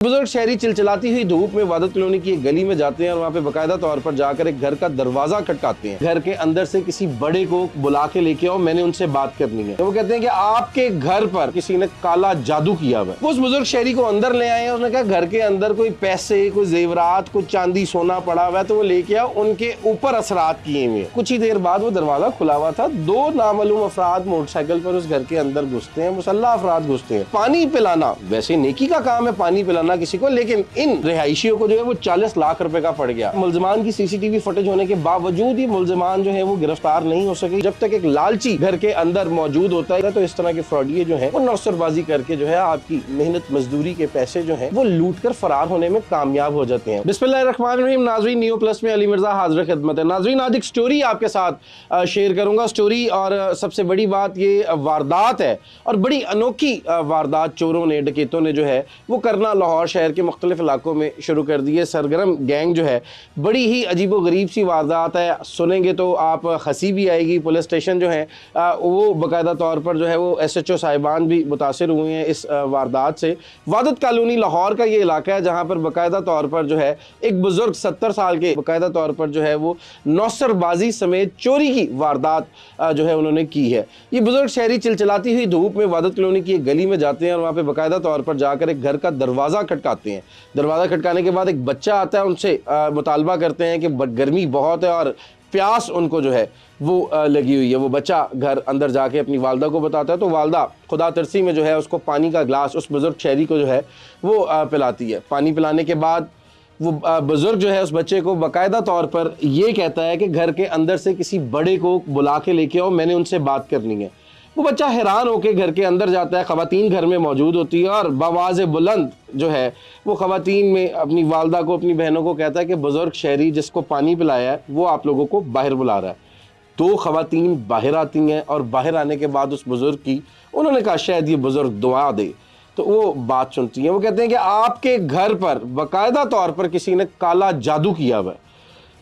बुजुर्ग शहरी चिलचिलाती हुई धूप में इबादत कॉलोनी की एक गली में जाते हैं और वहाँ पे बाकायदा तौर पर जाकर एक घर का दरवाजा खटकाते हैं। घर के अंदर से किसी बड़े को बुला के लेके आओ, मैंने उनसे बात करनी है। तो वो कहते हैं कि आपके घर पर किसी ने काला जादू किया हुआ है। वो उस बुजुर्ग शहरी को अंदर ले आए और उसने कहा घर के अंदर कोई पैसे, कोई जेवरात, कोई चांदी सोना पड़ा हुआ है, तो वो लेके आओ, उनके ऊपर असरात किए हुए। कुछ ही देर बाद वो दरवाजा खुला हुआ था। दो नामालूम अफराद मोटरसाइकिल पर उस घर के अंदर घुसते हैं। मुसल्लह अफराद घुसते हैं। पानी पिलाना वैसे नेकी का काम है, पानी पिलाना किसी को, लेकिन इन रिहायशियों को जो है वो 40 लाख रुपए का पड़ गया। मुलजमान की सीसीटीवी फुटेज होने के बावजूद ही मुलजमान जो है वो गिरफ्तार नहीं हो सके। जब तक एक लालची घर के अंदर मौजूद होता है तो इस तरह के फ्रॉडिये जो है वो नौसरबाजी करके जो है आपकी मेहनत मजदूरी के पैसे जो है वो लूट कर फरार होने में कामयाब हो जाते हैं। बिस्मिल्लाहिर्रहमानिर्रहीम। नाज़रीन, न्यू प्लस में अली मिर्जा हाजिर खिदमत है। नाज़रीन, आज एक स्टोरी आपके साथ शेयर करूंगा। स्टोरी और सबसे बड़ी बात ये वारदात है और बड़ी अनोखी वारदात चोरों ने, डकैतों ने जो है वो करना लाहौर शहर के मुख्तलिफ इलाकों में शुरू कर दिए। सरगर्म गैंग जो है, बड़ी ही अजीबो गरीब सी वारदात है। सुनेंगे तो आप हंसी भी आएगी। पुलिस स्टेशन जो है वो बाकायदा तौर पर जो है वो SHO साहिबान भी मुतासिर हुए हैं इस वारदात से। इबादत कॉलोनी लाहौर का ये इलाका है जहाँ पर बाकायदा तौर पर जो है एक बुजुर्ग 70 साल के बाकायदा तौर पर जो है वो नौसरबाजी समेत चोरी की वारदात जो है उन्होंने की है। ये बुजुर्ग शहरी चिलचिलाती हुई धूप में इबादत कॉलोनी की एक गली में जाते हैं और वहाँ पे बाकायदा तौर पर जाकर एक घर का दरवाज़ा खटकाते हैं। दरवाज़ा खटकाने के बाद एक बच्चा आता है, उनसे मुतालबा करते हैं कि गर्मी बहुत है और प्यास उनको जो है वो लगी हुई है। वो बच्चा घर अंदर जाके अपनी वालदा को बताता है, तो वालदा खुदा तरसी में जो है उसको पानी का ग्लास उस बुज़ुर्ग शहरी को जो है वो पिलाती है। पानी पिलाने के बाद वो बुज़ुर्ग जो है उस बच्चे को बाकायदा तौर पर ये कहता है कि घर के अंदर से किसी बड़े को बुला के लेके आओ, मैंने उनसे बात करनी है। वो बच्चा हैरान होकर घर के अंदर जाता है। ख़वातीन घर में मौजूद होती है और बवाज़ बुलंद जो है वो ख़वातीन में अपनी वालदा को, अपनी बहनों को कहता है कि बुज़ुर्ग शहरी जिसको पानी पिलाया है वो आप लोगों को बाहर बुला रहा है। दो ख़वातीन बाहर आती हैं और बाहर आने के बाद उस बुज़ुर्ग की, उन्होंने कहा शायद ये बुज़ुर्ग दुआ दे, तो वो बात सुनती हैं। वो कहते हैं कि आपके घर पर बाकायदा तौर पर किसी ने काला जादू किया हुआ है।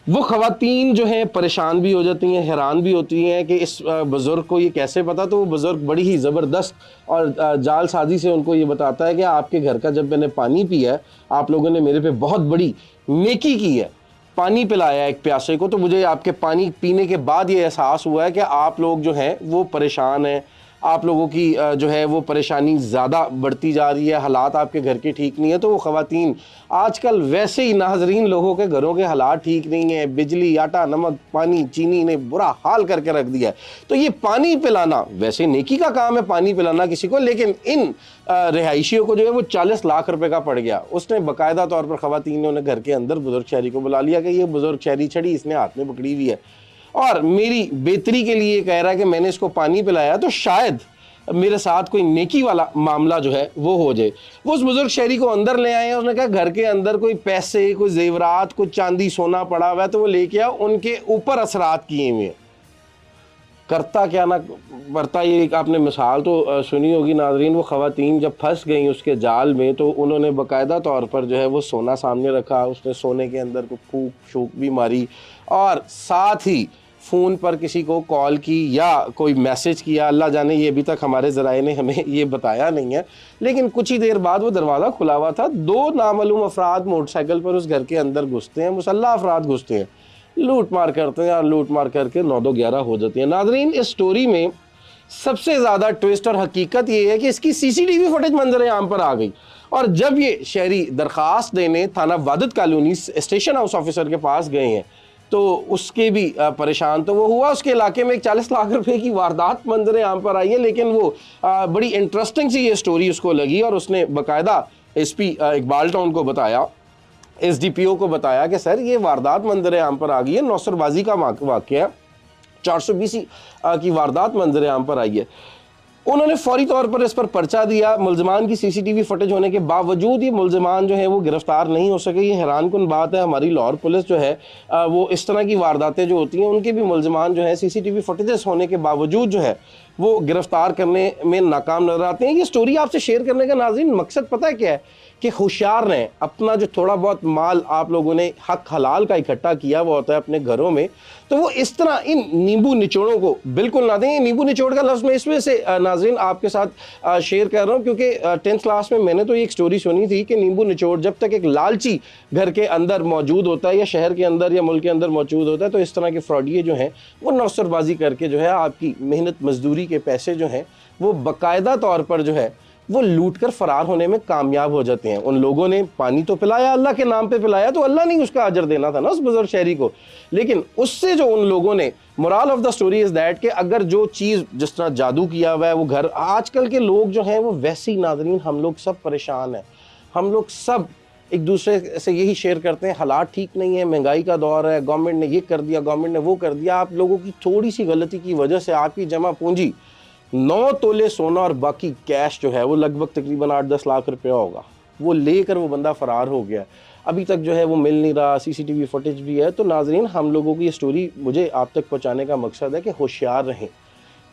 वो ख़वातीन जो हैं परेशान भी हो जाती हैं, हैरान भी होती हैं कि इस बुज़ुर्ग को ये कैसे पता। तो वो बुज़ुर्ग बड़ी ही ज़बरदस्त और जालसाजी से उनको ये बताता है कि आपके घर का जब मैंने पानी पिया है, आप लोगों ने मेरे पे बहुत बड़ी नेकी की है, पानी पिलाया एक प्यासे को, तो मुझे आपके पानी पीने के बाद ये एहसास हुआ है कि आप लोग जो हैं वो परेशान हैं, आप लोगों की जो है वो परेशानी ज़्यादा बढ़ती जा रही है, हालात आपके घर के ठीक नहीं है। तो वो ख़वातीन आजकल वैसे ही नाज़रीन लोगों के घरों के हालात ठीक नहीं है, बिजली, आटा, नमक, पानी, चीनी ने बुरा हाल करके रख दिया है। तो ये पानी पिलाना वैसे नेकी का काम है, पानी पिलाना किसी को, लेकिन इन रिहायशियों को जो है वो 40 लाख रुपए का पड़ गया। उसने बाकायदा तौर पर ख़वातीन ने उन्हें घर के अंदर बुजुर्ग शहरी को बुला लिया कि ये बुजुर्ग शहरी छड़ी इसने हाथ में पकड़ी हुई है और मेरी बेहतरी के लिए कह रहा है कि मैंने इसको पानी पिलाया तो शायद मेरे साथ कोई नेकी वाला मामला जो है वो हो जाए। वो उस बुजुर्ग शहरी को अंदर ले आए हैं। उसने कहा घर के अंदर कोई पैसे, कोई जेवरात, कोई चांदी सोना पड़ा हुआ है, तो वो लेके आओ, उनके ऊपर असरात किए हुए। करता क्या ना पड़ता, ये आपने मिसाल तो सुनी होगी नाज़रीन। वो ख़वातीन जब फंस गई उसके जाल में तो उन्होंने बाकायदा तौर पर जो है वो सोना सामने रखा, उसने सोने के अंदर को फूंक शूक भी मारी और साथ ही फ़ोन पर किसी को कॉल की या कोई मैसेज किया। अल्लाह जाने, ये अभी तक हमारे ज़राए ने हमें ये बताया नहीं है, लेकिन कुछ ही देर बाद वो दरवाज़ा खुला हुआ था। दो नामालूम अफराद मोटरसाइकिल पर उस घर के अंदर घुसते हैं, मुसल्लह अफराद घुसते हैं, लूट मार करते हैं और लूट मार करके 9-11 हो जाती है। नाज़रीन, इस स्टोरी में सबसे ज़्यादा ट्विस्ट और हकीकत ये है कि इसकी CCTV फुटेज मंजर आम पर आ गई और जब ये शहरी दरख्वास्त देने थाना इबादत कॉलोनी स्टेशन हाउस ऑफिसर के पास गए हैं तो उसके भी परेशान तो वो हुआ। उसके इलाके में एक 40 लाख रुपए की वारदात मंजर आम पर आई है, लेकिन वो बड़ी इंटरेस्टिंग सी ये स्टोरी उसको लगी और उसने बाकायदा SP इकबाल टाउन को बताया, SDPO को बताया कि सर ये वारदात मंजर आम पर आ गई है, नौसरबाजी का वाक़या है, 420 की वारदात मंजर आम पर आई है। उन्होंने फौरी तौर पर इस पर पर्चा दिया। मुलजमान की CCTV फुटेज होने के बावजूद ही मुलजमान जो है वो गिरफ्तार नहीं हो सके। ये हैरान कुन बात है। हमारी लाहौर पुलिस जो है वो इस तरह की वारदातें जो होती हैं उनके भी मुलजमान जो है CCTV फुटेजेस होने के बावजूद जो है वो गिरफ्तार करने में नाकाम नजर आते हैं। ये स्टोरी आपसे शेयर करने का नाज़रीन मकसद पता है क्या है کہ ہوشیار رہیں. اپنا جو تھوڑا بہت مال آپ لوگوں نے حق حلال کا اکٹھا کیا ہوا ہوتا ہے اپنے گھروں میں, تو وہ اس طرح ان نیمبو نچوڑوں کو بالکل نہ دیں. نیمبو نچوڑ کا لفظ میں اس وجہ سے ناظرین آپ کے ساتھ شیئر کر رہا ہوں کیونکہ 10th کلاس میں نے تو یہ ایک سٹوری سنی تھی کہ نیمبو نچوڑ جب تک ایک لالچی گھر کے اندر موجود ہوتا ہے یا شہر کے اندر یا ملک کے اندر موجود ہوتا ہے, تو اس طرح کے فراڈیے جو ہیں وہ نوسر بازی کر کے جو ہے آپ کی محنت مزدوری کے پیسے جو ہیں وہ باقاعدہ طور پر جو ہے وہ لوٹ کر فرار ہونے میں کامیاب ہو جاتے ہیں. ان لوگوں نے پانی تو پلایا, اللہ کے نام پہ پلایا, تو اللہ نہیں اس کا اجر دینا تھا نا اس بزرگ شہری کو, لیکن اس سے جو ان لوگوں نے morale of the story is that کہ اگر جو چیز جس طرح جادو کیا ہوا ہے وہ گھر, آج کل کے لوگ جو ہیں وہ ویسی ناظرین ہم لوگ سب پریشان ہیں, ہم لوگ سب ایک دوسرے سے یہی شیئر کرتے ہیں حالات ٹھیک نہیں ہے, مہنگائی کا دور ہے, گورنمنٹ نے یہ کر دیا, گورنمنٹ نے وہ کر دیا. آپ لوگوں کی تھوڑی سی غلطی کی وجہ سے آپ کی جمع پونجی 9 تولے سونا اور باقی کیش جو ہے وہ لگ بھگ تقریباً 8-10 لاکھ روپیہ ہوگا, وہ لے کر وہ بندہ فرار ہو گیا. ابھی تک جو ہے وہ مل نہیں رہا, CCTV فوٹیج بھی ہے. تو ناظرین ہم لوگوں کی یہ سٹوری مجھے آپ تک پہنچانے کا مقصد ہے کہ ہوشیار رہیں,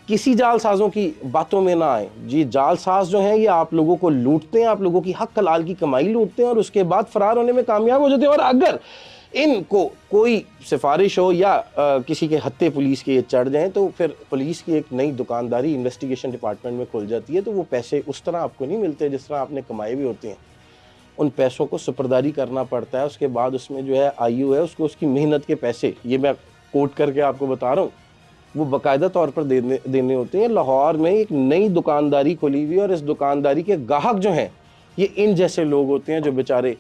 کسی جال سازوں کی باتوں میں نہ آئیں. جی جال ساز جو ہیں یہ آپ لوگوں کو لوٹتے ہیں, آپ لوگوں کی حق حلال کی کمائی لوٹتے ہیں اور اس کے بعد فرار ہونے میں کامیاب ہو جاتے ہیں. اور اگر ان کو کوئی سفارش ہو یا کسی کے ہتھے پولیس کے چڑھ جائیں تو پھر پولیس کی ایک نئی دکانداری انویسٹیگیشن ڈپارٹمنٹ میں کھل جاتی ہے. تو وہ پیسے اس طرح آپ کو نہیں ملتے جس طرح آپ نے کمائے بھی ہوتے ہیں. ان پیسوں کو سپرداری کرنا پڑتا ہے, اس کے بعد اس میں جو ہے IU ہے اس کو اس کی محنت کے پیسے, یہ میں کوٹ کر کے آپ کو بتا رہا ہوں, وہ باقاعدہ طور پر دینے ہوتے ہیں. لاہور میں ایک نئی دکانداری کھلی ہوئی ہے اور اس دکانداری کے گاہک جو ہیں یہ ان جیسے لوگ ہوتے ہیں جو بیچارے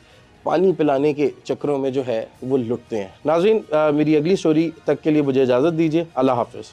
پانی پلانے کے چکروں میں جو ہے وہ لٹتے ہیں. ناظرین میری اگلی سٹوری تک کے لیے مجھے اجازت دیجیے. اللہ حافظ.